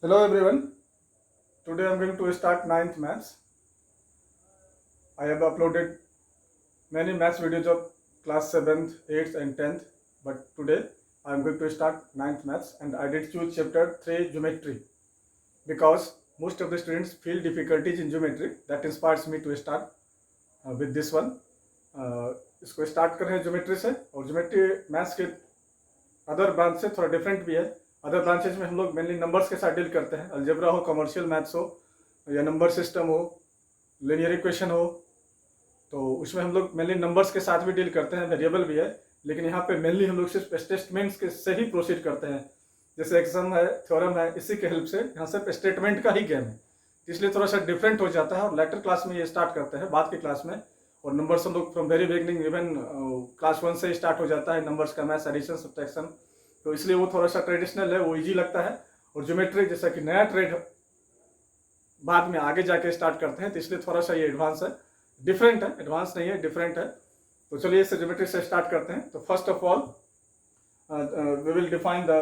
Hello everyone. Today I'm going to start ninth maths. I have uploaded many maths videos of class 7th, 8th and 10th, but today I'm going to start ninth maths and I did choose chapter 3 geometry because most of the students feel difficulties in geometry. That inspires me to start with this one. इसको start कर रहे हैं geometry से और geometry maths के other branch से थोड़ा different भी है. अदर ब्रांचेज में हम लोग मेनली नंबर्स के साथ डील करते हैं. अलजेब्रा हो, कमर्शियल मैथ्स हो या नंबर सिस्टम हो, लिनियर इक्वेशन हो, तो उसमें हम लोग मेनली नंबर्स के साथ भी डील करते हैं. वेरिएबल भी है, लेकिन यहाँ पे मेनली हम लोग सिर्फ स्टेटमेंट्स के से ही प्रोसीड करते हैं. जैसे एक्सम है, थ्योरम है, इसी के हेल्प से यहाँ सिर्फ स्टेटमेंट का ही गेम है, इसलिए थोड़ा सा डिफरेंट हो जाता है. और लेटर क्लास में ये स्टार्ट करते हैं, बाद की क्लास में. और नंबर्स हम लोग from very beginning even class 1 से स्टार्ट हो जाता है नंबर्स का मैथ्स, एडिशन, सब्ट्रैक्शन, तो इसलिए वो थोड़ा सा ट्रेडिशनल है, वो इजी लगता है. और ज्योमेट्री जैसा कि नया ट्रेड बाद में आगे जाके स्टार्ट करते हैं, तो इसलिए थोड़ा सा ये एडवांस है, डिफरेंट है, एडवांस नहीं है, डिफरेंट है. तो चलिए इससे ज्योमेट्री से स्टार्ट करते हैं. तो first of all we will define the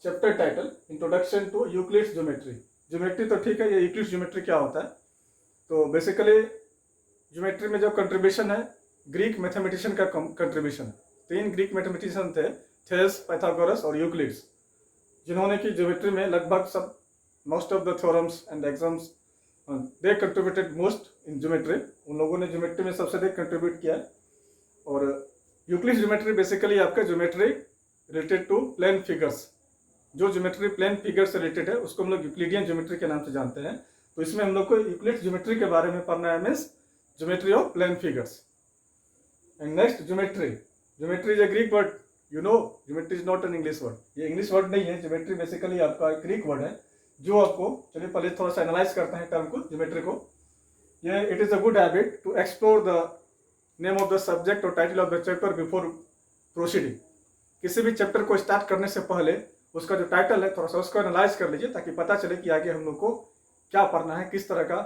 chapter title, introduction to Euclid's geometry. Geometry तो ठीक है, ये यूक्लिड्स ज्योमेट्री क्या होता है. तो बेसिकली ज्योमेट्री में जो कंट्रीब्यूशन है, ग्रीक मैथमेटिशियन का कंट्रीब्यूशन है. 3 ग्रीक मैथमेटिशियन थे, थेस, पाइथागोरस और यूक्लिड्स, जिन्होंने की ज्योमेट्री में लगभग सब most of the theorems and exams they contributed most in geometry. उन लोगों ने ज्योमेट्री में सबसे अधिक कंट्रीब्यूट किया है. और यूक्लिड्स ज्योमेट्री बेसिकली आपका geometry related to plane figures, जो ज्योमेट्री प्लेन फिगर से रिलेटेड है उसको हम लोग यूक्लिडियन ज्योमेट्री के नाम से जानते हैं. तो इसमें हम लोग को यूक्लिड्स ज्योमेट्री के बारे में पढ़ना है, means geometry of plane figures. And next geometry. Geometry is a Greek word, you know. Geometry is not an English word, ये इंग्लिश वर्ड नहीं है. ज्योमेट्री बेसिकली आपका ग्रीक वर्ड है, जो आपको, चलिए पहले थोड़ा सा एनालाइज करते हैं टर्म को, ज्योमेट्री को. ये it is a good habit to explore the name of the subject और title of the chapter before proceeding. किसी भी चैप्टर को स्टार्ट करने से पहले उसका जो टाइटल है थोड़ा सा उसको एनालाइज कर लीजिए, ताकि पता चले कि आगे हम लोग को क्या पढ़ना है, किस तरह का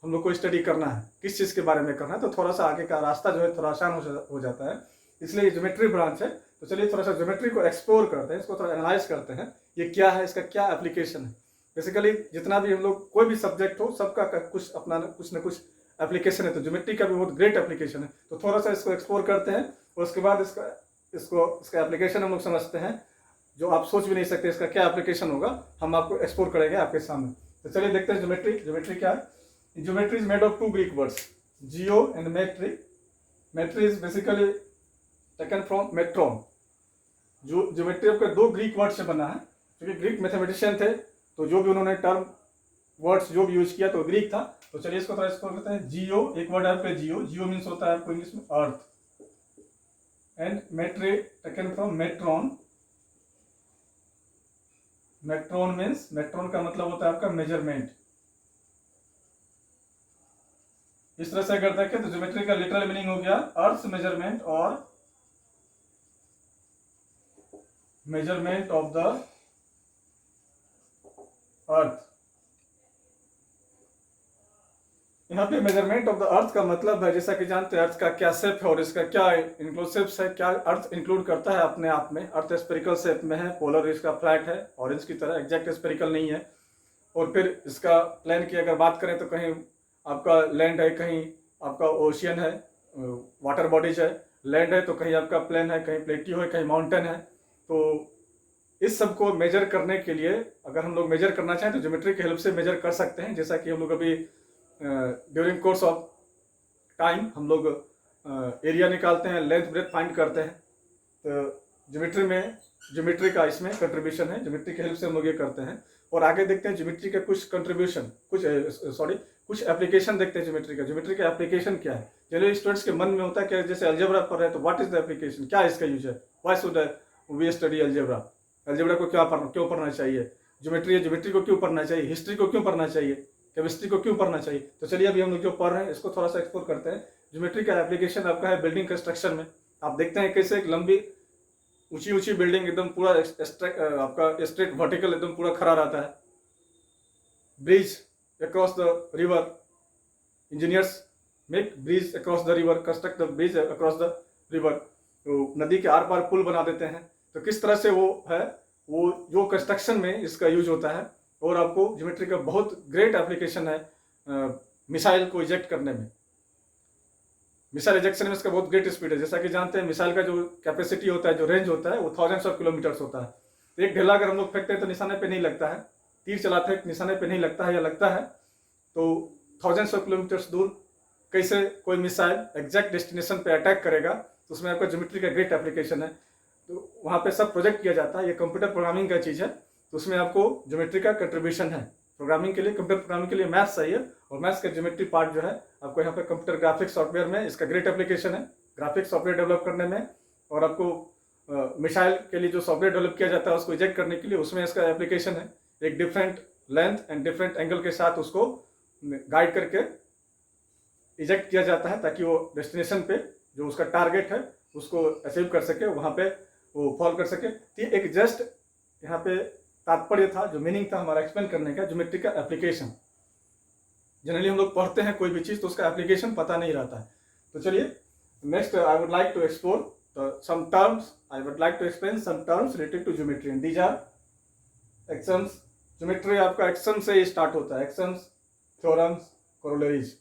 हम लोग को स्टडी करना है, किस चीज़ के बारे में करना है. तो थोड़ा सा आगे का रास्ता जो है थोड़ा आसान हो जाता है. इसलिए ये ज्योमेट्री ब्रांच है. तो चलिए थोड़ा सा ज्योमेट्री को एक्सप्लोर करते हैं, इसको थोड़ा एनालाइज करते हैं, ये क्या है, इसका क्या एप्लीकेशन है. बेसिकली जितना भी हम लोग कोई भी सब्जेक्ट हो, सबका कुछ अपना कुछ ना कुछ एप्लीकेशन है. तो ज्योमेट्री का भी बहुत ग्रेट एप्लीकेशन है. तो थोड़ा सा इसको एक्सप्लोर करते हैं और उसके बाद इसका एप्लीकेशन हम लोग समझते हैं, जो आप सोच भी नहीं सकते इसका क्या एप्लीकेशन होगा, हम आपको एक्सप्लोर करेंगे आपके सामने. तो चलिए देखते हैं ज्योमेट्री. ज्योमेट्री क्या है. Geometry is made of 2 Greek words, geo and metri. Metri is basically taken from metron. जो ज्योमेट्री आपका 2 ग्रीक वर्ड से बना है, क्योंकि ग्रीक मैथमेटिशियन थे, तो जो भी उन्होंने टर्म वर्ड्स जो भी यूज किया तो ग्रीक था. तो चलिए इसको थोड़ा एक्सप्लोर करते हैं. जियो, एक वर्ड है आपका जियो. जियो मीन्स होता है आपको इंग्लिश में earth. And metry taken from metron. Metron means, metron का मतलब होता है आपका मेजरमेंट. इस तरह से अगर देखें तो ज्योमेट्री का लिटरल मीनिंग हो गया अर्थ मेजरमेंट और मेजरमेंट ऑफ द अर्थ. यहाँ पे मेजरमेंट ऑफ द अर्थ का मतलब है, जैसा कि जानते हैं अर्थ का क्या शेप है और इसका क्या इंक्लूसिव्स है, क्या अर्थ इंक्लूड करता है अपने आप में. अर्थ स्फेरिकल शेप में है, पोलर इसका फ्लैट है, ऑरेंज की तरह, एग्जैक्ट स्फेरिकल नहीं है. और फिर इसका प्लेन की अगर बात करें तो कहीं आपका लैंड है, कहीं आपका ओशियन है, वाटर बॉडीज है. लैंड है तो कहीं आपका प्लेन है, कहीं प्लेटियो है, कहीं माउंटेन है. तो इस सब को मेजर करने के लिए अगर हम लोग मेजर करना चाहें तो ज्योमेट्री की हेल्प से मेजर कर सकते हैं. जैसा कि हम लोग अभी ड्यूरिंग कोर्स ऑफ टाइम हम लोग एरिया निकालते हैं, लेंथ ब्रेथ फाइंड करते हैं. तो ज्योमेट्री में ज्योमेट्री का इसमें कंट्रीब्यूशन है, ज्योमेट्री की हेल्प से हम लोग ये करते हैं. और आगे देखते हैं ज्योमेट्री का कुछ कंट्रीब्यूशन, कुछ एप्लीकेशन देखते हैं ज्योमेट्री का. ज्योमेट्री का एप्लीकेशन क्या है. चलिए स्टूडेंट्स के मन में होता है कि जैसे अलजेब्रा पढ़ रहे हैं तो व्हाट इज द एप्लीकेशन, क्या इसका यूज है, why should we study algebra. Algebra को क्यों पढ़ना चाहिए. ज्योमेट्री है, ज्योमेट्री को क्यों पढ़ना चाहिए. हिस्ट्री को क्यों पढ़ना चाहिए, केमिस्ट्री को क्यों पढ़ना चाहिए. तो चलिए अभी हम लोग जो पढ़ रहे हैं इसको थोड़ा सा एक्सप्लोर करते हैं. ज्योमेट्री का एप्लीकेशन आपका है बिल्डिंग कंस्ट्रक्शन में. आप देखते हैं कैसे एक लंबी ऊंची बिल्डिंग एकदम पूरा आपका स्ट्रेट वर्टिकल एकदम पूरा खड़ा रहता है. Bridge across the river, engineers make bridge across the river, construct the bridge across the river. तो नदी के आर पार पुल बना देते हैं. तो किस तरह से वो है, वो जो कंस्ट्रक्शन में इसका यूज होता है, और आपको ज्योमेट्री का बहुत ग्रेट एप्लीकेशन है मिसाइल को इजेक्ट करने में। मिसाइल इजेक्शन में इसका बहुत ग्रेट स्पीड है। जैसा कि जानते हैं मिसाइल का जो कैपेसिटी होता है, जो रेंज होता है, वो थाउजेंड्स ऑफ किलोमीटर्स होता है। तो एक ढेला अगर हम लोग फेंकते हैं तो निशाने पे नहीं लगता है, तीर चलाते हैं निशाने पे नहीं लगता है, या लगता है तो थाउजेंड्स ऑफ किलोमीटर्स दूर कैसे कोई मिसाइल एग्जैक्ट डेस्टिनेशन पे अटैक करेगा, तो उसमें आपका ज्योमेट्री का ग्रेट एप्लीकेशन है। तो वहाँ पे सब प्रोजेक्ट किया जाता है, ये कंप्यूटर प्रोग्रामिंग का चीज़ है, तो उसमें आपको ज्योमेट्री का कंट्रीब्यूशन है। प्रोग्रामिंग के लिए, कंप्यूटर प्रोग्रामिंग के लिए मैथ्स चाहिए, और मैथ्स का ज्योमेट्री पार्ट जो है आपको यहाँ पे कंप्यूटर ग्राफिक्स सॉफ्टवेयर में इसका ग्रेट एप्लीकेशन है, ग्राफिक्स सॉफ्टवेयर डेवलप करने में, और आपको मिसाइल के लिए जो सॉफ्टवेयर डेवलप किया जाता है उसको इजेक्ट करने के लिए, उसमें इसका एप्लीकेशन है। एक different length and different angle के साथ उसको गाइड करके इजेक्ट किया जाता है, ताकि वो डेस्टिनेशन पे जो उसका टारगेट है उसको अचीव कर सके, वहाँ पे वो फॉल कर सके। तो एक जस्ट यहाँ पे तात्पर्य था, जो मीनिंग था हमारा एक्सप्लेन करने का, ज्योमेट्री का एप्लीकेशन। जनरली हम लोग पढ़ते हैं कोई भी चीज़ तो उसका एप्लीकेशन पता नहीं रहता है। तो चलिए next I would like to explore some terms. I would like to explain some terms related to geometry, and these are axioms. Geometry आपका एक्सम से ही स्टार्ट होता है, एक्सम्स, थ्योरम्स, कोरोलरीज।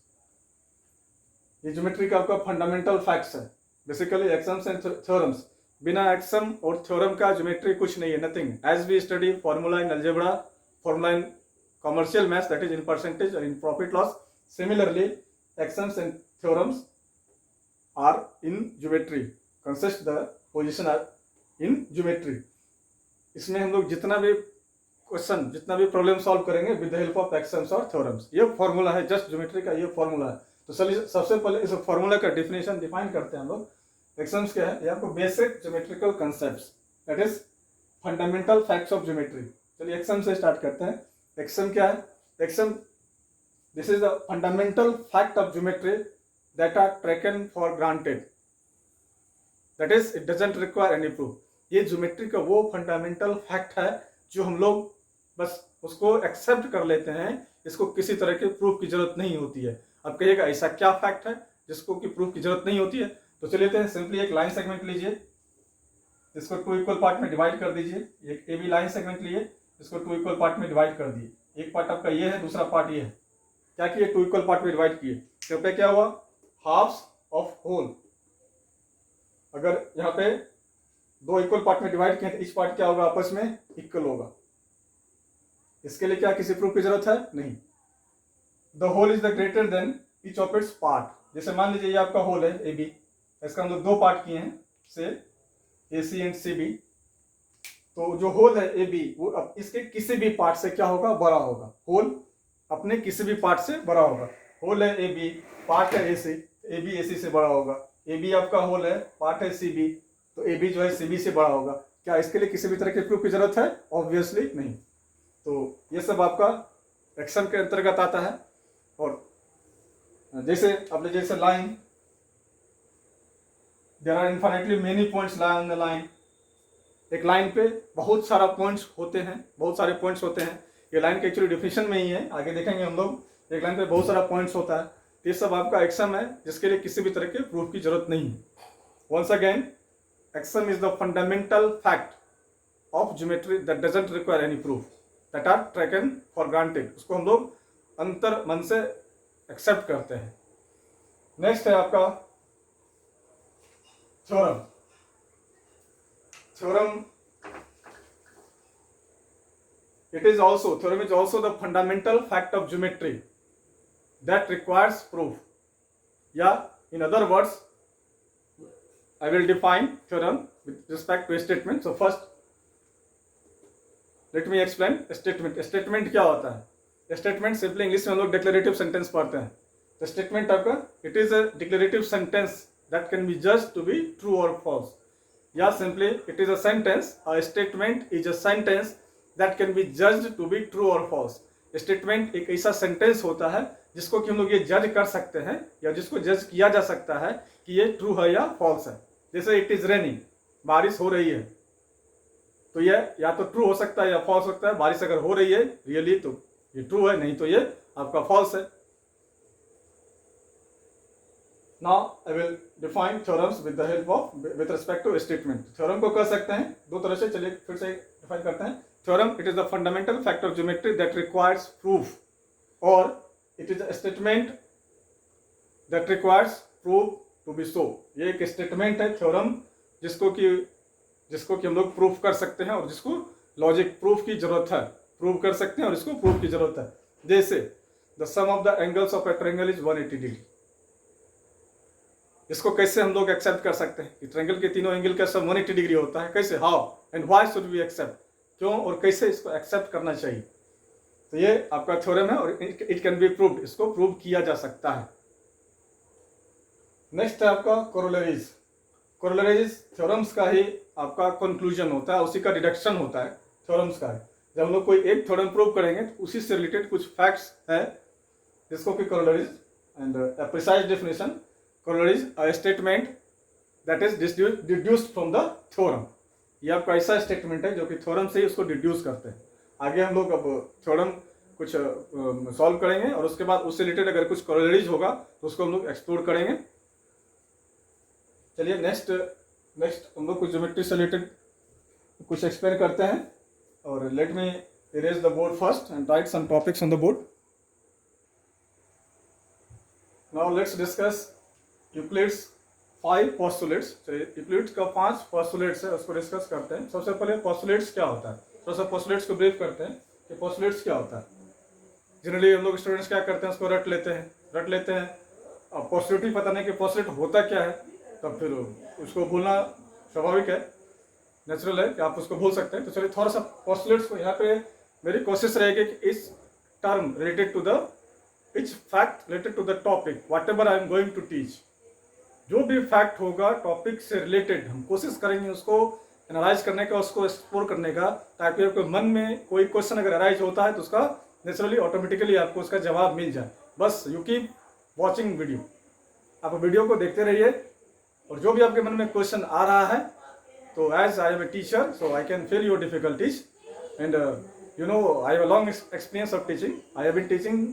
ये ज्योमेट्री का आपका फंडामेंटल फैक्ट्स है, बेसिकली एक्सम्स एंड थ्योरम्स। बिना axiom और थ्योरम का ज्योमेट्री कुछ नहीं है, nothing. As we study formula in algebra, formula in commercial maths, that is in percentage or in profit loss, similarly axioms and theorems are in geometry, consist the position are in geometry. इसमें हम लोग जितना भी question, जितना भी problem solve करेंगे with the help of एक्सम्स और theorems. ये फॉर्मूला है, जस्ट ज्योमेट्री का ये फॉर्मूला है। तो चलिए सबसे पहले इस फॉर्मूला का डिफिनेशन डिफाइन करते हैं हम लोग। एक्सम्स क्या है? ये आपको basic geometrical concepts, that is fundamental facts of geometry. चलिए एक्सम से स्टार्ट करते हैं। एक्सम क्या है? Axiom, this is the fundamental fact of geometry that are taken for granted, that is it doesn't require any proof. ये geometry का वो fundamental fact है जो हम लोग बस उसको एक्सेप्ट कर लेते हैं, इसको किसी तरह के प्रूफ की जरूरत नहीं होती है। अब कहिएगा ऐसा क्या फैक्ट है जिसको कि प्रूफ की जरूरत नहीं होती है? तो चलिए सिंपली एक लाइन सेगमेंट लीजिए, इसको 2 इक्वल पार्ट में डिवाइड कर दीजिए। एक ए बी लाइन सेगमेंट लिए, इसको 2 इक्वल पार्ट में डिवाइड कर दिए। एक पार्ट आपका ये है, दूसरा पार्ट ये है। क्या किए? 2 इक्वल पार्ट में डिवाइड किए। तो पे क्या हुआ? Halves of whole. अगर यहाँ पे 2 इक्वल पार्ट में डिवाइड किए तो इस पार्ट क्या होगा? आपस में इक्वल होगा। इसके लिए क्या किसी प्रूफ की जरूरत है? नहीं। The whole is the greater than each of its part. जैसे मान लीजिए ये आपका होल है ए बी, इसका हम लोग 2 पार्ट किए हैं, से ए सी एंड सी बी। तो जो होल है ए बी, वो अब इसके किसी भी पार्ट से क्या होगा? बड़ा होगा। होल अपने किसी भी पार्ट से बड़ा होगा। होल है ए बी, पार्ट है ए सी, ए बी ए सी से बड़ा होगा। ए बी आपका होल है, पार्ट है सी बी, तो ए बी जो है सी बी से बड़ा होगा। क्या इसके लिए किसी भी तरह के प्रूफ की जरूरत है? ऑब्वियसली नहीं। तो ये सब आपका एक्शन के अंतर्गत आता है। और जैसे अपने जैसे line, there are infinitely many points lie on the line. एक लाइन पे बहुत सारा पॉइंट्स होते हैं, बहुत सारे पॉइंट्स होते हैं। ये लाइन के एक्चुअली डिफिनेशन में ही है, आगे देखेंगे हम लोग। एक लाइन पे बहुत सारा पॉइंट्स होता है। ये सब आपका एक्शन है जिसके लिए किसी भी तरह के प्रूफ की जरूरत नहीं है। Once again, axiom is the fundamental fact of geometry that doesn't require any proof, that are taken for granted. उसको हम लोग अंतर मन से एक्सेप्ट करते हैं। नेक्स्ट है आपका theorem. Theorem, theorem is also the fundamental fact of geometry that requires proof. Yeah, in other words, I will define theorem with respect to a statement. So first, let me explain statement. Statement क्या होता है? Statement simply English में हम लोग declarative sentence पढ़ते हैं। तो statement आपका, it is a declarative sentence that can be judged to be true or false. या simply it is a sentence, a statement is a sentence that can be judged to be true or false. Statement एक ऐसा sentence होता है जिसको कि हम लोग ये जज कर सकते हैं, या जिसको जज किया जा सकता है कि ये ट्रू है या फॉल्स है। जैसे इट इज रेनिंग, बारिश हो रही है, तो ये या तो ट्रू हो सकता है या फॉल्स हो सकता है। बारिश अगर हो रही है रियली तो ये ट्रू है, नहीं तो ये आपका फॉल्स है। Now I will define theorems with the help of with respect to statement. Theorem को कर सकते हैं 2 तरह से। चलिए फिर से डिफाइन करते हैं। Theorem it is the fundamental fact of geometry that requires proof, और it is a statement that requires proof to be so. ये एक स्टेटमेंट है थ्योरम जिसको कि हम लोग प्रूफ कर सकते हैं और जिसको लॉजिक प्रूफ की जरूरत है, प्रूव कर सकते हैं और इसको प्रूफ की जरूरत है। जैसे the sum of the angles of a triangle is 180 degree. इसको कैसे हम लोग एक्सेप्ट कर सकते हैं कि ट्रायंगल के तीनों एंगल का सम 180 डिग्री होता है? कैसे, how and why should we accept, क्यों और कैसे इसको एक्सेप्ट करना चाहिए? तो ये आपका थ्योरम है और इट कैन बी प्रूव्ड, इसको प्रूव किया जा सकता है। नेक्स्ट है आपका कोरोलरीज। कोरोलरीज थ्योरम्स का ही आपका कंक्लूजन होता है, उसी का डिडक्शन होता है थ्योरम्स का। जब हम लोग कोई एक थ्योरम प्रूव करेंगे तो उसी से रिलेटेड कुछ फैक्ट्स हैं जिसको कि corollaries, and a precise definition, corollaries a statement that is deduced from the theorem. ये आपका ऐसा स्टेटमेंट है जो कि थ्योरम से ही उसको डिड्यूस करते हैं। आगे हम लोग अब थ्योरम कुछ सॉल्व करेंगे और उसके बाद उससे रिलेटेड अगर कुछ कोरोलरीज होगा तो उसको हम लोग एक्सप्लोर करेंगे। चलिए नेक्स्ट हम लोग कुछ ज्योमेट्री से रिलेटेड कुछ एक्सप्लेन करते हैं। और let me erase the board first and write some topics on the board. Now let's discuss Euclid's 5 postulates. चलिए यूक्लिड्स का 5 पोस्टुलेट्स है, उसको डिस्कस करते हैं। सबसे पहले पोस्टुलेट्स क्या होता है, थोड़ा सा पोस्टुलेट्स को ब्रीफ करते हैं कि पोस्टुलेट्स क्या होता है। जनरली हम लोग स्टूडेंट्स क्या करते हैं, उसको रट लेते हैं। अब पोस्टुलेट पता नहीं कि पोस्टुलेट होता क्या है, तब फिर उसको भूलना स्वाभाविक है, नेचुरल है कि आप उसको भूल सकते हैं। तो चलिए थोड़ा सा पोस्टुलेट्स को, यहाँ पे मेरी कोशिश रहेगी कि इस term related to the each fact related to the topic whatever I am going to teach, जो भी फैक्ट होगा टॉपिक से रिलेटेड हम कोशिश करेंगे उसको एनालाइज करने का, उसको एक्सप्लोर करने का, ताकि आपके मन में कोई क्वेश्चन अगर अराइज होता है तो उसका नेचुरली ऑटोमेटिकली आपको उसका जवाब मिल जाए। बस यू कीप वॉचिंग वीडियो, आप वीडियो को देखते रहिए और जो भी आपके मन में क्वेश्चन आ रहा है तो as I am a teacher so I can feel your difficulties and you know I have a long experience of teaching. I have been teaching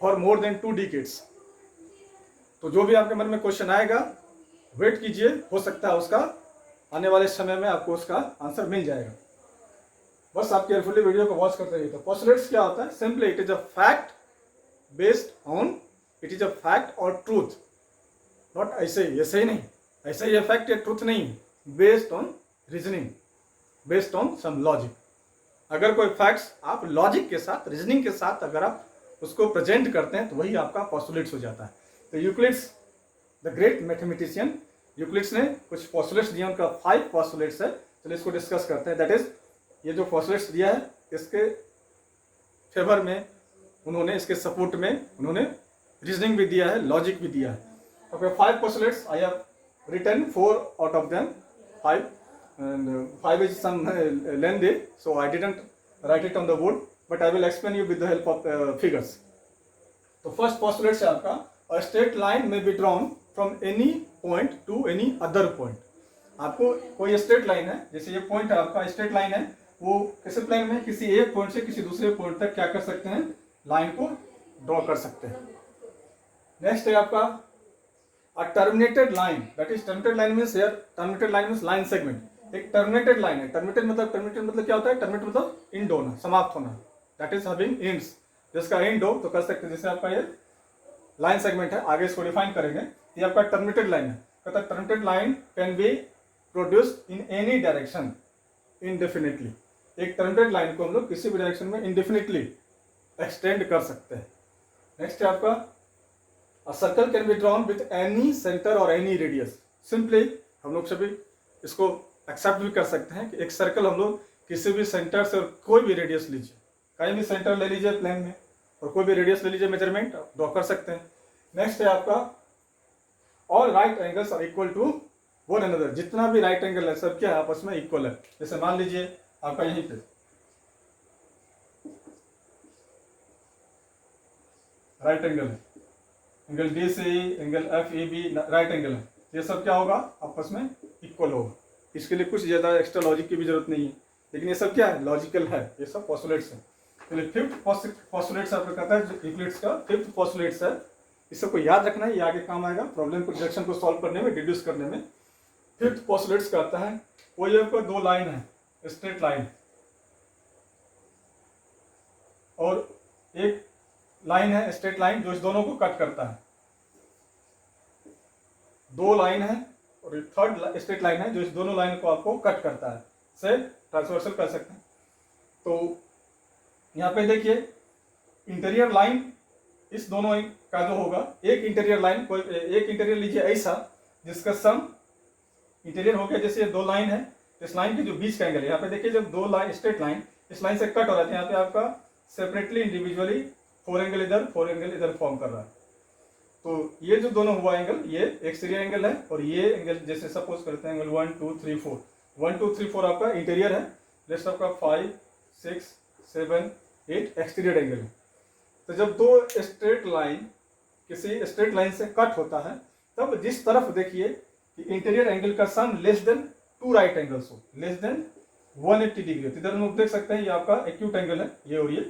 for more than 2 decades। तो जो भी आपके मन में क्वेश्चन आएगा वेट कीजिए, हो सकता है उसका आने वाले समय में आपको उसका आंसर मिल जाएगा। बस आप केयरफुली वीडियो को वॉच करते रहिए। तो पोस्टुलेट्स क्या होता है? Simply it is a fact based on, it is a fact और ट्रूथ, नॉट ऐसे ही नहीं, ऐसे ही फैक्ट या ट्रूथ नहीं, based on reasoning, based on some logic. अगर कोई फैक्ट्स आप लॉजिक के साथ, रीजनिंग के साथ अगर आप उसको प्रेजेंट करते हैं तो वही आपका पोस्टुलेट्स हो जाता है। तो Euclid's the great mathematician, Euclid's ने कुछ पोस्टुलेट्स दिए, उनका 5 पोस्टुलेट्स है। चलिए इसको डिस्कस करते हैं। दैट इज, ये जो पोस्टुलेट्स दिया है इसके फेवर में उन्होंने, इसके सपोर्ट में उन्होंने रीजनिंग भी दिया है, लॉजिक भी दिया है। Okay, 5 postulates. I have written 4 out of them. 5, and 5 is some lengthy, so I didn't write it on the board. But I will explain you with the help of figures. So first postulate है आपका, a straight line may be drawn from any point to any other point. आपको कोई straight line है, जैसे ये point है आपका, straight line है, वो किसी प्लेन में किसी एक पॉइंट से किसी दूसरे पॉइंट तक क्या कर सकते हैं, लाइन को ड्रॉ कर सकते हैं। नेक्स्ट है आपका A terminated line, that is terminated line means here, terminated line means line segment। एक terminated line है, terminated मतलब क्या होता है? terminate मतलब end होना, समाप्त होना, that is having ends। जिसका end हो तो कर सकते हैं, जैसे आपका ये line segment है, आगे इसको डिफाइन करेंगे। ये आपका terminated line है, कहता है terminated line can be produced in any direction indefinitely। एक terminated line को हम लोग किसी भी डायरेक्शन में indefinitely extend कर सकते हैं। नेक्स्ट है आपका A circle can be drawn with any center or any radius। Simply हम लोग सभी इसको एक्सेप्ट भी कर सकते हैं कि एक सर्कल हम लोग किसी भी सेंटर से कोई भी रेडियस लीजिए, कहीं भी सेंटर ले लीजिए प्लेन में और कोई भी रेडियस ले लीजिए, मेजरमेंट ड्रॉ कर सकते हैं। नेक्स्ट है आपका all right angles are equal to one another. जितना भी राइट एंगल है सब क्या है, आपस में इक्वल है। जैसे मान लीजिए आपका यहीं पे राइट एंगल है, एंगल डी से angle F A B right angle है, ये सब क्या होगा, आपस में इक्वल होगा। इसके लिए कुछ ज़्यादा एक्स्ट्रा लॉजिक की भी जरूरत नहीं है, लेकिन ये सब क्या है, लॉजिकल है, ये सब पोस्टुलेट्स है। चलिए फिफ्थ पोस्टुलेट्स आपको कहता है जो यूक्लिड्स का फिफ्थ पोस्टुलेट्स है, इस सबको याद रखना है, ये आगे काम आएगा प्रॉब्लम को रिडक्शन को सॉल्व करने में, डिड्यूस करने में। फिफ्थ पोस्टुलेट्स कहता है कोई आपको 2 लाइन है, स्ट्रेट लाइन और एक लाइन है स्ट्रेट लाइन जो इस दोनों को कट करता है। दो लाइन है और एक थर्ड स्ट्रेट लाइन है जो इस दोनों लाइन को आपको कट करता है, से ट्रांसवर्सल कर सकते हैं। तो यहाँ पे देखिए इंटीरियर लाइन इस दोनों का जो होगा, एक इंटीरियर लाइन, कोई एक इंटीरियर लीजिए ऐसा जिसका सम इंटीरियर हो गया, जैसे ये दो लाइन है, इस लाइन के जो बीच का एंगल है, यहाँ पे देखिए जब दो लाइन स्ट्रेट लाइन इस लाइन से कट हो रहा है, यहाँ पे आपका सेपरेटली इंडिविजुअली 4 एंगल इधर फॉर्म कर रहा है। तो ये जो दोनों हुआ एंगल, ये एक्सटीरियर एंगल है और ये एंगल जैसे सपोज करते हैं एंगल 1 2 3 4, 1 2 3 4 आपका इंटीरियर है, रेस्ट आपका 5 6 7 8 एक्सटीरियर एंगल है। तो जब दो स्ट्रेट लाइन किसी स्ट्रेट लाइन से कट होता है, तब जिस तरफ देखिए कि इंटीरियर एंगल का sum less than 2 right angles हो, लेस देन 180 डिग्री। तो इधर हम लोग देख सकते हैं ये आपका एक्यूट एंगल है, ये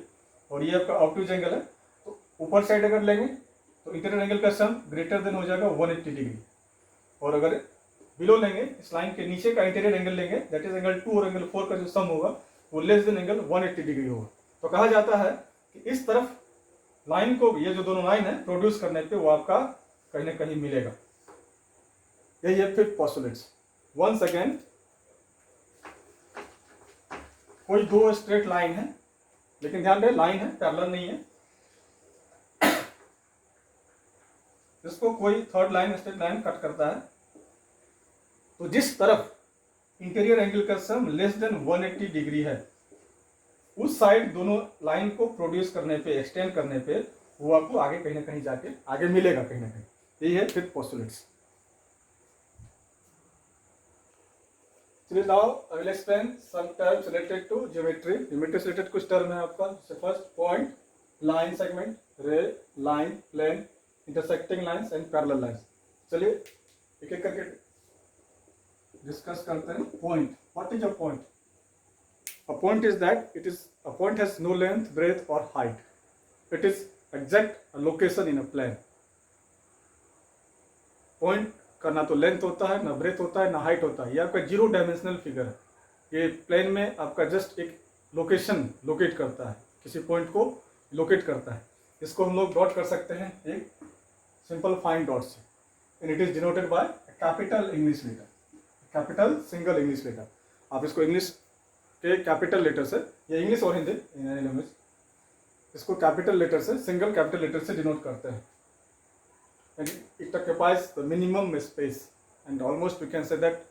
और ये आपका ऑब्ट्यूज एंगल है। तो ऊपर साइड अगर लेंगे तो इंटीरियर एंगल का सम ग्रेटर देन हो जाएगा 180 डिग्री, और अगर बिलो लेंगे इस लाइन के नीचे का इंटीरियर एंगल लेंगे, दैट इज एंगल 2 और एंगल 4 का जो सम होगा वो लेस देन एंगल 180 डिग्री होगा। तो कहा जाता है कि इस तरफ लाइन को, ये जो दोनों लाइन है, प्रोड्यूस करने पे वो आपका कहीं ना कहीं मिलेगा। यही है फिफ्थ पोस्टुलेट्स। वंस अगेन, कोई दो स्ट्रेट लाइन है, लेकिन ध्यान रहे लाइन है, पैरेलल नहीं है। इसको कोई third line straight line cut करता है, तो जिस तरफ इंटीरियर एंगल का सम लेस देन 180 डिग्री है, उस साइड दोनों लाइन को प्रोड्यूस करने पे, एक्सटेंड करने पे वो आपको आगे कहीं ना कहीं जाके आगे मिलेगा कहीं ना कहीं। यही है फिफ्थ पोस्टुलेट्स। चलिए now I will explain some terms related to geometry. Geometry से रिलेटेड कुछ टर्म है आपका। First point, line segment, ray, line, plane, intersecting lines and parallel lines. चलिए एक एक करके डिस्कस करते हैं। Point, what is a point? A point is that a point has no length, breadth or height. It is exact location in a plane. Point का ना तो length होता है, ना ब्रेथ होता है, ना हाइट होता है। ये आपका 0 डायमेंशनल फिगर है। ये प्लेन में आपका जस्ट एक लोकेशन लोकेट करता है, किसी पॉइंट को लोकेट करता है। इसको हम लोग डॉट कर सकते हैं एक सिंपल फाइन डॉट से, and it is denoted by capital English letter, capital single English letter. आप इसको इंग्लिश के कैपिटल लेटर से, या इंग्लिश और हिंदी इन एनी लैंग्वेज, इसको कैपिटल लेटर से, सिंगल कैपिटल लेटर से डिनोट करते हैं। And it occupies the minimum space and almost we can say that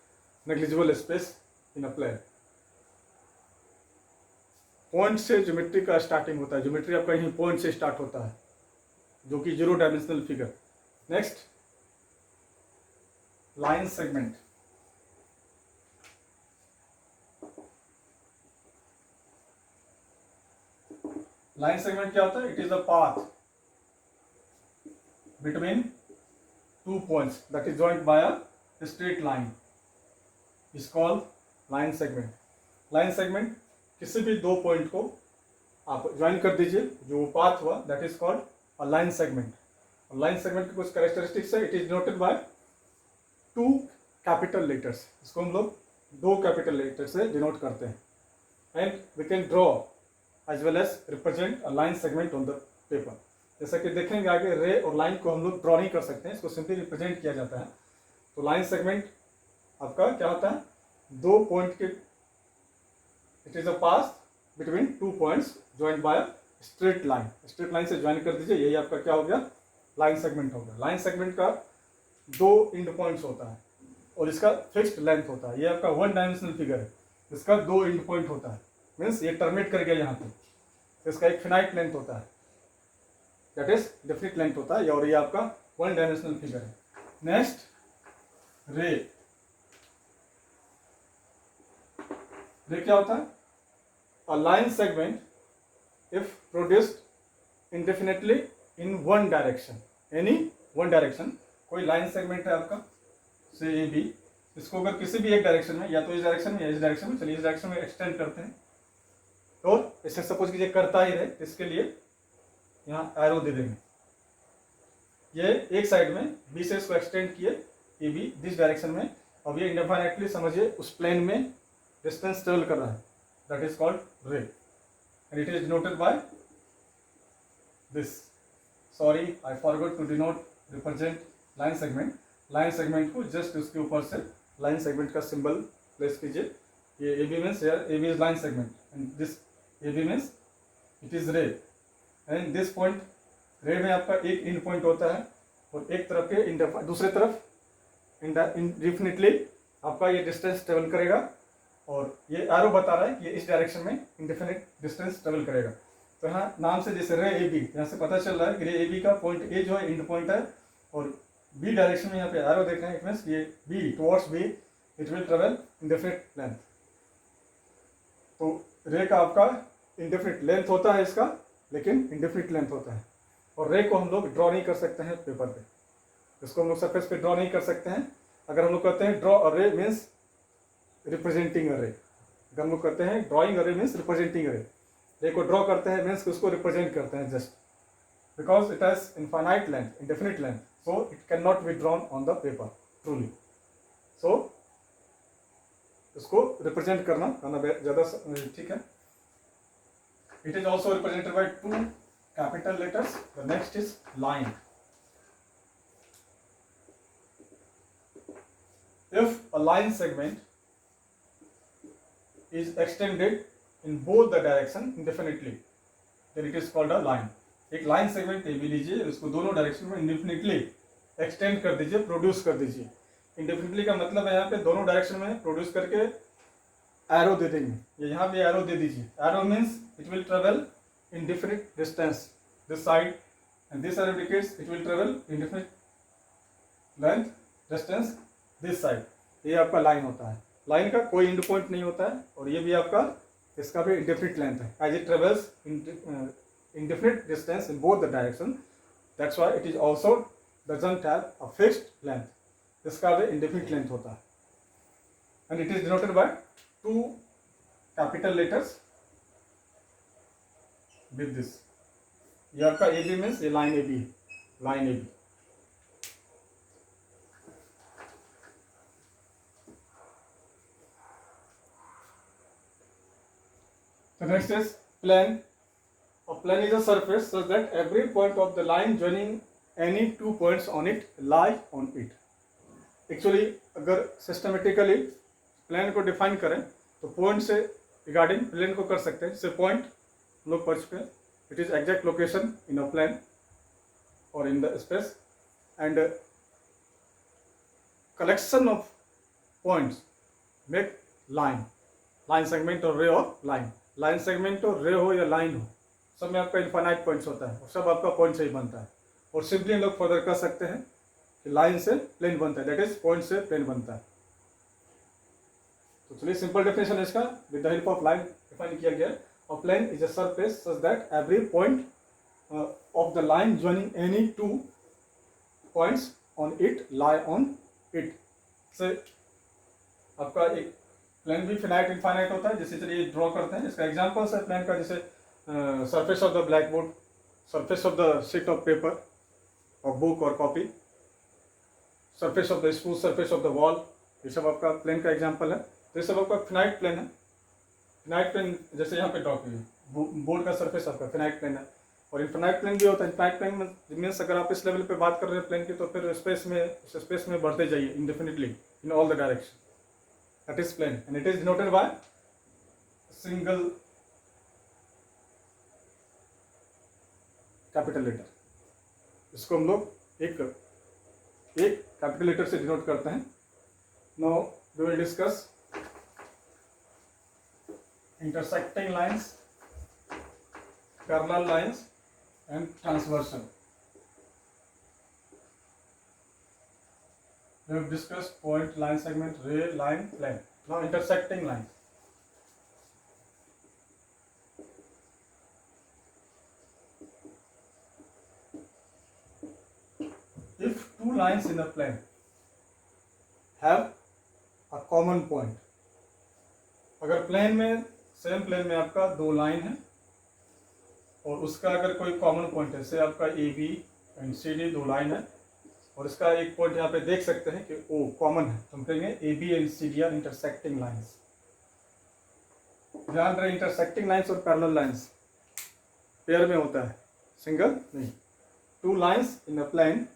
negligible space in a plane. Point से ज्योमेट्री का स्टार्टिंग होता है। ज्योमेट्री आपका यहीं पॉइंट से स्टार्ट होता है, जो कि 0 dimensional figure. Next, line segment. Line segment क्या होता है? It is a path between 2 points that is joined by a straight line, is called line segment. Line segment किसी भी 2 पॉइंट को आप ज्वाइन कर दीजिए, जो पाथ हुआ, that is called a line segment. Line segment की कुछ कैरेक्टरिस्टिक्स है। It is denoted bye 2 capital letters. इसको हम लोग 2 कैपिटल लेटर से डिनोट करते हैं। And we can draw as well as represent a line segment on the paper। जैसा कि देखेंगे आगे, रे और लाइन को हम लोग ड्रॉ नहीं कर सकते हैं, इसको सिंपली रिप्रेजेंट किया जाता है। तो लाइन सेगमेंट आपका क्या होता है? 2 पॉइंट के, it is a path between 2 points joined by straight line. Straight line से ज्वाइन कर दीजिए, यही आपका क्या हो गया? लाइन सेगमेंट हो गया। लाइन सेगमेंट का 2 एंड पॉइंट्स होता है और इसका फिक्स्ड लेंथ होता है। ये आपका 1 डायमेंशनल फिगर है, इसका 2 एंड पॉइंट होता है, मीन्स ये टर्मिनेट कर गया यहाँ पे, तो इसका एक फिनाइट लेंथ होता है, दैट इज डेफिनिट लेंथ होता है, और ये आपका 1 डायमेंशनल फिगर है। नेक्स्ट, रे। रे क्या होता है? A line segment if produced indefinitely in 1 direction, any 1 direction. कोई लाइन सेगमेंट है आपका से ए बी, इसको अगर किसी भी एक डायरेक्शन में, या तो इस डायरेक्शन में या इस डायरेक्शन में, चलिए इस डायरेक्शन में एक्सटेंड करते हैं, और इसे सपोज कीजिए करता ही रहे, इसके लिए यहाँ एरो दे देंगे। ये एक साइड में बी से इसको एक्सटेंड किए, ए बी दिस डायरेक्शन में। अब ये इंडेफिनेटली समझिए उस प्लेन में डिस्टेंस ट्रेवल कर रहा है, that is called ray and it is denoted by this. Sorry I forgot to denote represent line segment. Line segment को जस्ट उसके ऊपर से लाइन सेगमेंट का सिंबल प्लेस कीजिए. ये A B means here A B is line segment and this A B means it is ray and this point. Ray में आपका एक इन पॉइंट होता है और एक तरफ के दूसरे तरफ इंडेफिनिटली आपका ये डिस्टेंस ट्रेवल करेगा और ये एरो बता रहा है कि ये इस डायरेक्शन में इंडेफिनिट डिस्टेंस ट्रेवल करेगा. तो यहाँ नाम से जैसे रे ए बी, यहाँ से पता चल रहा है कि रे ए बी का पॉइंट ए जो है इंड पॉइंट है और बी डायरेक्शन में यहाँ पे एरो देख रहे हैं. इट मीन्स ये be towards B it will travel indefinite length. तो रे का आपका इंडेफिनिट लेंथ होता है इसका, लेकिन इंडेफिनिट लेंथ होता है. और रे को हम लोग ड्रॉ नहीं कर सकते हैं पेपर पे, इसको हम लोग सरफेस पे ड्रॉ नहीं कर सकते हैं. अगर हम लोग कहते हैं ड्रॉ अ रे मीन्स रिप्रेजेंटिंग अ रे, अगर हम लोग कहते हैं ड्रॉइंग अ रे मीन्स रिप्रेजेंटिंग अ रे. रे को ड्रॉ करते हैं मीन्स उसको रिप्रेजेंट करते हैं just because it has infinite length, indefinite length, so it can not be drawn on the paper truly. So इसको रिप्रेजेंट करना ज़्यादा ठीक है. It is also represented by 2 capital letters. The next is line. If a line segment is extended in both the direction indefinitely, then it is called a line. एक line segment भी लीजिए, उसको दोनों direction में इंडेफिनिटली extend कर दीजिए, produce कर दीजिए. इंडेफिनिटली का मतलब है यहाँ पे दोनों डायरेक्शन में प्रोड्यूस करके एरो दे देंगे. ये यहाँ पे एरो दे दीजिए. Arrow means it will travel indefinite distance this side and this arrow indicates it will travel indefinite length distance this side. ये आपका लाइन होता है. लाइन का कोई एंड पॉइंट नहीं होता है और ये भी आपका इसका भी इंडेफिनिट लेंथ है. As it travels indefinite distance in both the direction, that's why it is also doesn't have a fixed length. इसका भी indefinite length होता है and it is denoted by 2 capital letters with this. ये आपका A B means ये line A B, line A B. So next is plane. A plane is a surface such that every point of the line joining any 2 points on it lie on it. Actually अगर systematically plane को define करें तो point से regarding plane को कर सकते हैं. जैसे पॉइंट लोग पढ़ चुके हैं. It is exact location in a plane और in the space and collection of points make line. Line segment और रे और लाइन. लाइन सेगमेंट हो, रे हो या लाइन हो, सब में आपका इनफाइनाइट पॉइंट्स होता है और सब आपका पॉइंट से ही बनता है. और सिंपली हम लोग फर्दर कर सकते हैं कि लाइन से प्लेन बनता है, दैट इज पॉइंट से प्लेन बनता है. तो चलिए सिंपल डेफिनेशन इसका with the help of line define किया गया. A plane is a surface such that every point of the line joining any 2 points on it lie on it. से आपका एक प्लेन भी फिनाइट इनफाइनाइट होता है. जैसे चलिए ड्रॉ करते हैं. इसका एग्जांपल्स है प्लेन का, जैसे surface of the black board, surface of the sheet of paper और बुक और copy, surface of the smooth surface of the wall. ये सब आपका प्लेन का एग्जांपल है. तो ये सब आपका फिनाइट प्लेन है. फिनाइट प्लेन जैसे यहाँ पे ड्रॉ कीजिए, बोर्ड का सरफेस आपका फिनाइट प्लेन है. और इनफिनाइट प्लेन भी होता है. इनफिनाइट प्लेन में मीन्स अगर आप इस लेवल पे बात कर रहे हैं प्लेन की, तो फिर स्पेस में बढ़ते जाइए indefinitely in all the direction. That is plane and it is denoted by single capital letter. इसको हम लोग एक कैपिटल लेटर से डिनोट करते हैं. Now we will discuss intersecting lines, parallel lines and transversal. We have discussed point, line segment, ray, line, plane. Now intersecting lines. If 2 lines in a plane have a common point, अगर plane में same plane में आपका 2 line है और उसका अगर कोई common point है, जैसे आपका A B and C D 2 line है और इसका एक पॉइंट यहाँ पे देख सकते हैं कि ओ कॉमन है, तो हम कहेंगे A B and C D are intersecting lines. ध्यान रहे, इंटरसेक्टिंग लाइंस और पैरेलल लाइंस पेयर में होता है, सिंगल नहीं। Two lines in a plane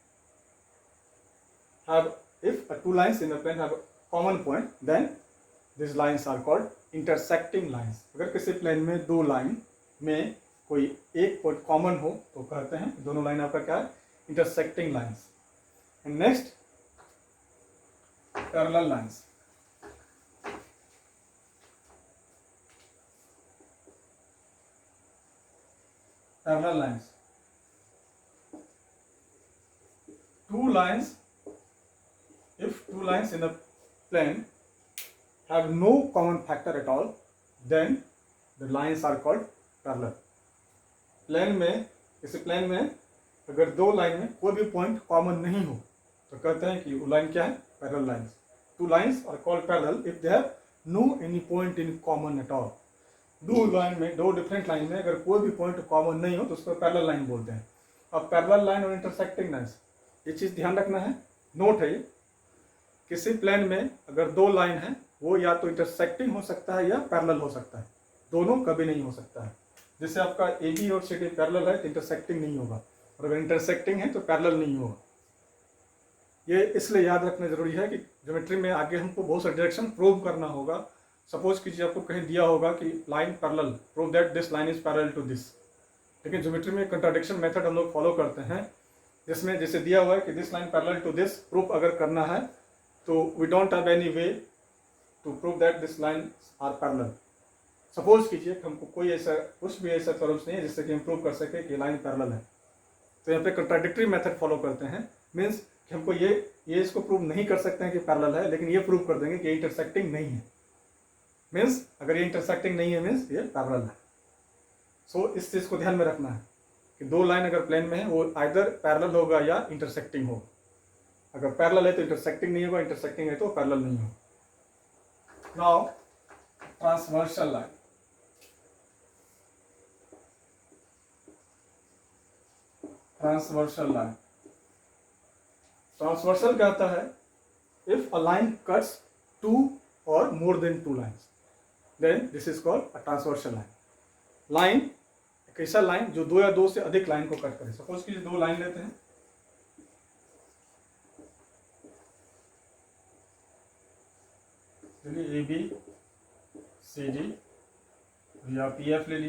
have if two lines in a plane have a common point, then these lines are called intersecting lines. अगर किसी plane में दो लाइन में कोई एक पॉइंट कॉमन हो तो कहते हैं दोनों लाइन आपका क्या है, intersecting lines. And next parallel lines. Parallel lines, two lines, if two lines in a plane have no common factor at all, then the lines are called parallel. Plane में, किसी प्लेन में अगर दो line में कोई भी point common नहीं हो तो कहते हैं कि वो लाइन क्या है, parallel lines. Two lines are called parallel if they have no any point in common at all. दो लाइन में, दो डिफरेंट लाइन में अगर कोई भी पॉइंट कॉमन नहीं हो तो उसको पैरेलल लाइन बोलते हैं। अब पैरेलल लाइन और इंटरसेक्टिंग लाइंस, ये चीज़ ध्यान रखना है, नोट है ये। किसी प्लेन में अगर दो लाइन है वो या तो इंटरसेक्टिंग हो सकता है या पैरेलल हो सकता है, दोनों कभी नहीं हो सकता है। जैसे आपका ए बी और सी डी पैरेलल है तो इंटरसेक्टिंग नहीं होगा, और अगर इंटरसेक्टिंग है तो पैरेलल नहीं होगा। ये इसलिए याद रखना जरूरी है कि ज्योमेट्री में आगे हमको बहुत सारे डायरेक्शन प्रूव करना होगा। सपोज कीजिए आपको कहीं दिया होगा कि line parallel, prove that this line is parallel to this. लेकिन ज्योमेट्री में कंट्राडिक्शन मेथड हम लोग फॉलो करते हैं, जिसमें जैसे दिया हुआ है कि this line parallel to this, proof अगर करना है तो we don't have any way to prove that this line are parallel. Suppose कीजिए हमको कोई ऐसा, कुछ भी ऐसा टर्म्स नहीं है जिससे कि हम प्रूव कर सके कि लाइन पैरेलल है, तो यहाँ पे कंट्राडिक्टरी मेथड फॉलो करते हैं। मीन्स कि हमको ये इसको प्रूव नहीं कर सकते हैं कि पैरेलल है, लेकिन ये प्रूव कर देंगे कि ये इंटरसेक्टिंग नहीं है। मीन्स अगर ये इंटरसेक्टिंग नहीं है मीन्स ये पैरेलल है। सो इस चीज़ को ध्यान में रखना है कि दो लाइन अगर प्लेन में है वो आइदर पैरेलल होगा या इंटरसेक्टिंग होगा। अगर पैरेलल है तो इंटरसेक्टिंग नहीं होगा, इंटरसेक्टिंग है तो पैरेलल नहीं होगा। Now transversal line. Transversal line, transversal कहता है if a line cuts two और more than two lines, then this is called a transversal line. Line एक ऐसा लाइन जो दो या दो से अधिक लाइन को कट करे। सपोज कीजिए दो लाइन लेते हैं, चलिए ए बी सी डी या पी एफ ले ली,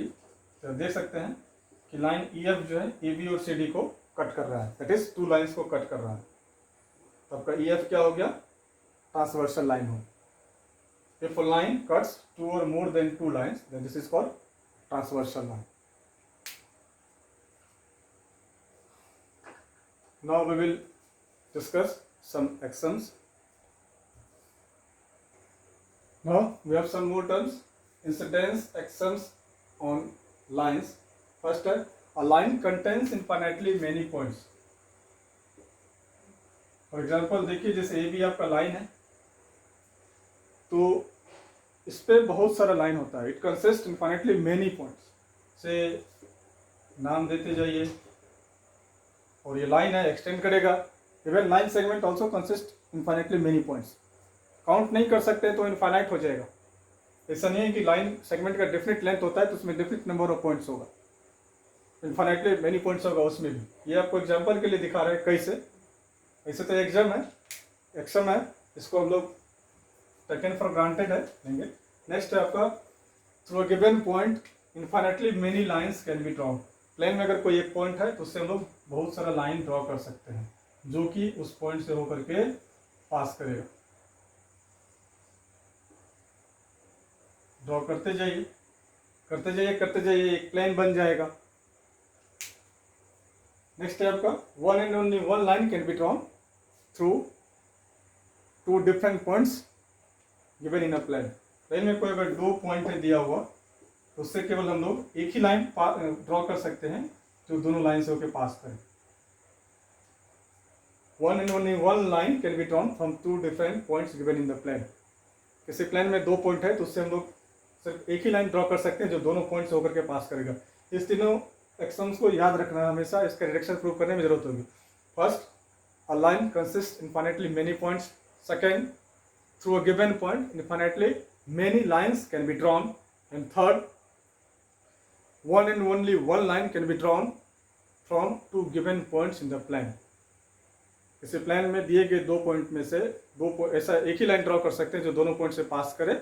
तो देख सकते हैं कि लाइन ई एफ जो है ए बी और सी डी को कट कर रहा है, दैट इज टू लाइन्स को कट कर रहा है। तो आपका ई एफ क्या हो गया, ट्रांसवर्सल लाइन हो। If a line cuts two और more than two lines, then this is called transversal line. Now we will discuss some axioms. Now we have some more terms. Incidence axioms on lines. First, a line contains infinitely many points. For example, देखिए जैसे A B आपका line है तो इस पे बहुत सारा line होता है। It consist infinitely many points से नाम देते जाइए, और ये लाइन है एक्सटेंड करेगा। Even line segment also consist infinitely many points. Count नहीं कर सकते तो इन्फाइनाइट हो जाएगा। ऐसा नहीं है कि लाइन सेगमेंट का डिफरेंट लेंथ होता है तो उसमें डिफरेंट नंबर ऑफ पॉइंट्स होगा, इन्फाइनेटली मेनी पॉइंट्स होगा उसमें भी। ये आपको एग्जाम्पल के लिए दिखा रहे हैं कैसे। ऐसे तो एक्सम है, इसको हम लोग टेकन फॉर ग्रांटेड है लेंगे। नेक्स्ट है आपका, through a given point infinitely many lines can be drawn. Plane में अगर कोई एक पॉइंट है तो उससे हम लोग बहुत सारा लाइन ड्रॉ कर सकते हैं जो कि उस पॉइंट से होकर के पास करेगा। ड्रॉ करते जाइए करते जाइए करते जाइए, एक प्लेन बन जाएगा। नेक्स्ट है आपका, one and only one line can be drawn through two different points given in a plane. Plane में कोई अगर दो पॉइंट है दिया हुआ तो उससे केवल हम लोग एक ही लाइन ड्रॉ कर सकते हैं जो दोनों लाइन से होकर पास करें। One and only one line can be drawn from two different points given in the plane. किसी प्लेन में दो पॉइंट है तो उससे हम लोग सिर्फ एक ही लाइन ड्रॉ कर सकते हैं जो दोनों पॉइंट से होकर के पास करेगा। इस तीनों एक्शंस को याद रखना, हमेशा इसका डायरेक्शन प्रूव करने में जरूरत होगी। First, a line consist infinitely many points. Second, through a given point infinitely many lines can be drawn. And third, one and only one line can be drawn from two given points in the plan. इसे plan में दिए गए दो point में से ऐसा एक ही line draw कर सकते हैं जो दोनों पॉइंट से पास करे,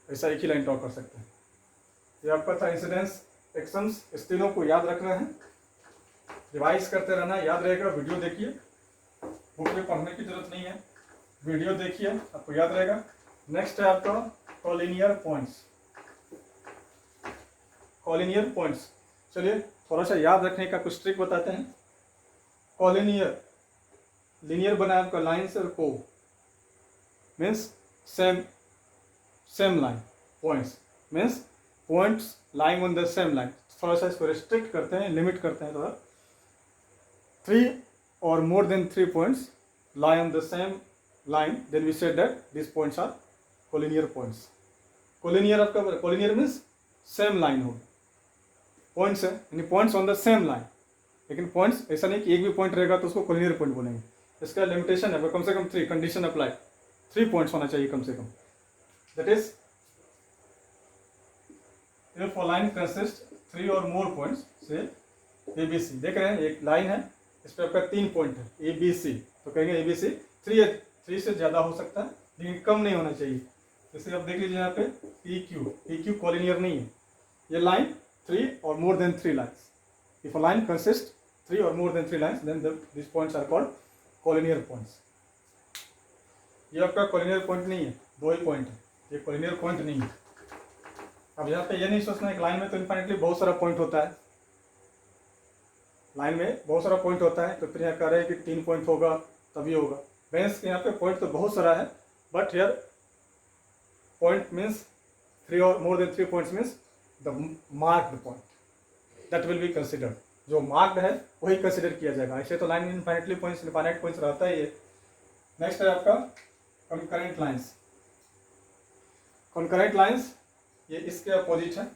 ऐसा एक ही लाइन ड्रॉ कर सकते हैं। ये आपका था इंसिडेंस एक्शंस। इस तीनों को याद रखना है, रिवाइज करते रहना, याद रहेगा। वीडियो देखिए, बुक में पढ़ने की जरूरत नहीं है, वीडियो देखिए, आपको याद रहेगा। नेक्स्ट है आपका कॉलिनियर पॉइंट्स। कॉलिनियर पॉइंट्स, चलिए थोड़ा सा याद रखने का कुछ ट्रिक बताते हैं। कॉलिनियर, लीनियर बना आपका लाइन से, और को means same line, points means points lying on the same line. थोड़ा सा इसको रिस्ट्रिक्ट करते हैं, लिमिट करते हैं थोड़ा। 3 or more than 3 points lie on the same line, then we said that these points are collinear points. Collinear आपका collinear means same line हो, points है यानी points on the same line, लेकिन points ऐसा नहीं कि एक भी point रहेगा तो उसको collinear point बोलेंगे। इसका लिमिटेशन है, कम से कम 3 कंडीशन अप्लाई, 3 points होना चाहिए कम से कम। That is, if a line consists 3 or more points, say ABC, देख रहे हैं एक लाइन है, इस पर आपका 3 पॉइंट है ए बी सी, तो कहेंगे ए बी सी 3 से ज़्यादा हो सकता है लेकिन कम नहीं होना चाहिए। जैसे आप देख लीजिए यहाँ पे पी क्यू कॉलिनियर नहीं है, ये लाइन 3 और more than 3 lines. If a line consist 3 और more than 3 lines, then this points are called collinear points. ये आपका कॉलिनियर पॉइंट नहीं है, 2 ही पॉइंट है, ये कॉलिनियर पॉइंट नहीं है। अब यहाँ पे ये नहीं सोचना है कि लाइन में तो इनफाइनेटली बहुत सारा पॉइंट होता है, लाइन में बहुत सारा पॉइंट होता है, तो फिर यहाँ कह रहे हैं कि 3 पॉइंट होगा तभी होगा। बेंस के यहाँ पे पॉइंट तो बहुत सारा है, बट हियर पॉइंट मीन्स 3 और more than 3 points means the marked point, that will be considered. जो मार्क्ड है वही कंसिडर किया जाएगा। ऐसे तो लाइन में इनफाइनेटली पॉइंट्स, इनफाइनाइट पॉइंट्स रहता ही है। नेक्स्ट है आपका कंकरेंट लाइन्स। कंकरेंट लाइन्स ये इसके अपोजिट है।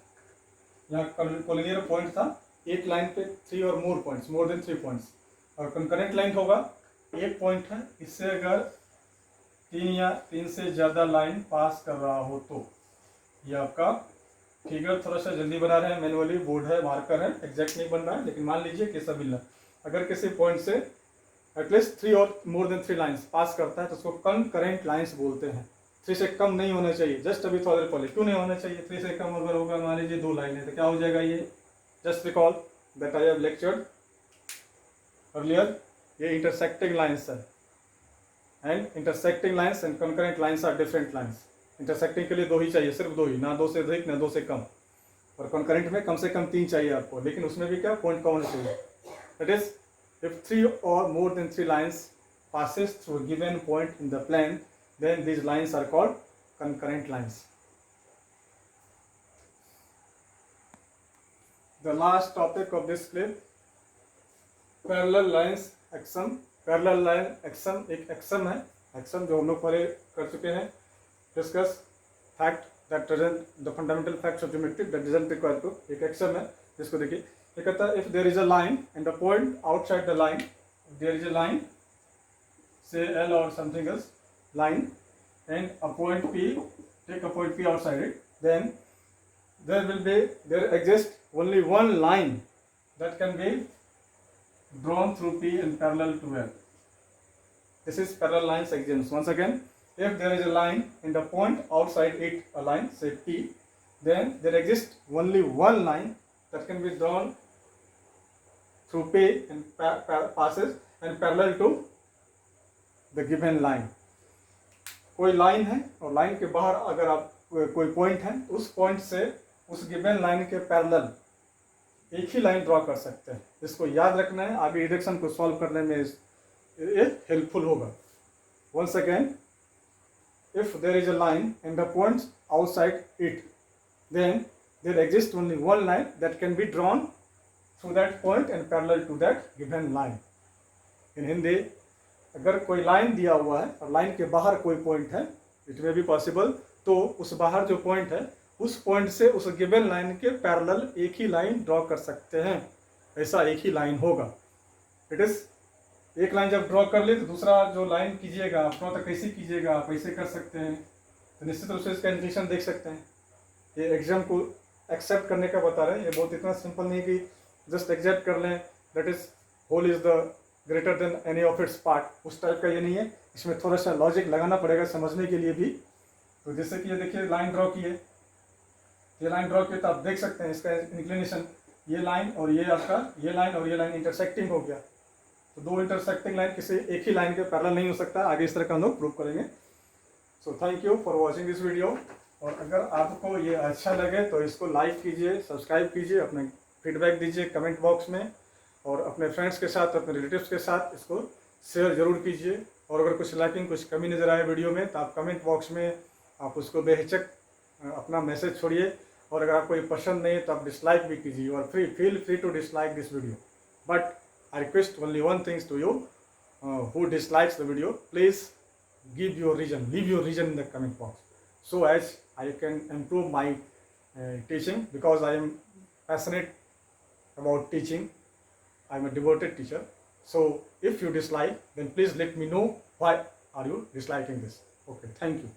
यहाँ कॉलिनियर पॉइंट था, एक लाइन पे 3 और मोर पॉइंट्स, मोर देन 3 पॉइंट्स, और कंकरेंट लाइन होगा एक पॉइंट है, इससे अगर 3 या 3 से ज़्यादा लाइन पास कर रहा हो तो। ये आपका फिगर थोड़ा सा जल्दी बना रहे हैं, मैनुअली, बोर्ड है, मार्कर है, एग्जैक्ट नहीं बन रहा है, लेकिन मान लीजिए कैसा मिल रहा है। अगर किसी पॉइंट से एटलीस्ट 3 और मोर देन 3 लाइन्स पास करता है तो उसको कंकरेंट लाइन्स बोलते हैं। 3 से कम नहीं होना चाहिए। जस्ट अभी थोड़ा देर पहले क्यों नहीं होना चाहिए, 3 से कम अगर होगा, मान लीजिए 2 लाइन है, तो क्या हो जाएगा ये? Just recall that I have lectured earlier, ये intersecting lines है, and intersecting lines and concurrent lines are different lines. Intersecting के लिए 2 ही चाहिए, सिर्फ 2 ही, ना 2 से अधिक ना 2 से कम, और concurrent में कम से कम 3 चाहिए आपको, लेकिन उसमें भी क्या पॉइंट का होना चाहिए। That is, if 3 or more than 3 lines passes through a given point in the plane, then these lines are called concurrent lines. The last topic of this clip, parallel lines axiom. Parallel line axiom एक axiom है, एक्सम जो हम लोग पहले कर चुके हैं discuss. Fact that present the fundamental facts of geometry that doesn't require to, एक एक्सम है जिसको देखिए। ये कहता है if there is a line and a point outside the line, there is a line से एल और something else line and a point P, take a point P outside it, then there exists only one line that can be drawn through P and parallel to L. This is parallel lines axioms. Once again, if there is a line and a point outside it, a line say P, then there exists only one line that can be drawn through P and passes and parallel to the given line. कोई line है और line के बाहर अगर आप कोई point है, उस पॉइंट से उस गिवन लाइन के पैरेलल एक ही लाइन ड्रॉ कर सकते हैं। इसको याद रखना है, आगे रिडक्शन को सॉल्व करने में ये हेल्पफुल होगा। Once again, if there is a line and the points outside it, then there exist only one line that can be drawn through that point and parallel to that given line. In Hindi, अगर कोई line दिया हुआ है और line के बाहर कोई point है, इट मे बी पॉसिबल, तो उस बाहर जो पॉइंट है उस पॉइंट से उस गिवन लाइन के पैरेलल एक ही लाइन ड्रॉ कर सकते हैं। ऐसा एक ही लाइन होगा। इट इज, एक लाइन जब ड्रॉ कर ली तो दूसरा जो लाइन कीजिएगा आप ड्रॉ, तो कैसे कीजिएगा, आप ऐसे कर सकते हैं, तो निश्चित रूप से इसका इंडिकेशन देख सकते हैं। ये एग्जाम को एक्सेप्ट करने का बता रहे हैं। ये बहुत इतना सिंपल नहीं कि जस्ट एक्सेप्ट कर लें, that is whole is the greater than any of its part, उस टाइप का ये नहीं है। इसमें थोड़ा सा लॉजिक लगाना पड़ेगा समझने के लिए भी। तो जैसे कि ये देखिए लाइन ड्रॉ की है, ये लाइन ड्रॉ की तो आप देख सकते हैं इसका इंक्लिनेशन, ये लाइन और ये आपका ये लाइन और ये लाइन इंटरसेक्टिंग हो गया। तो दो इंटरसेक्टिंग लाइन किसी एक ही लाइन के पैरेलल नहीं हो सकता। आगे इस तरह का हम लोग प्रूव करेंगे। So thank you for watching this video. और अगर आपको ये अच्छा लगे तो इसको लाइक कीजिए, सब्सक्राइब कीजिए, अपने फीडबैक दीजिए कमेंट बॉक्स में, और अपने फ्रेंड्स के साथ, अपने रिलेटिव्स के साथ इसको शेयर जरूर कीजिए। और अगर कुछ लैकिंग, कुछ कमी नज़र आए वीडियो में तो आप कमेंट बॉक्स में आप उसको बेहिचक अपना मैसेज छोड़िए। और अगर आपको ये पसंद नहीं है तो आप डिसलाइक भी कीजिए, और feel free to dislike this video. But I request only one things to you who dislikes the video, please leave your reason in the comment box, so as I can improve my teaching, because I am passionate about teaching. I am a devoted teacher. So if you dislike, then please let me know why are you disliking this. Okay, thank you.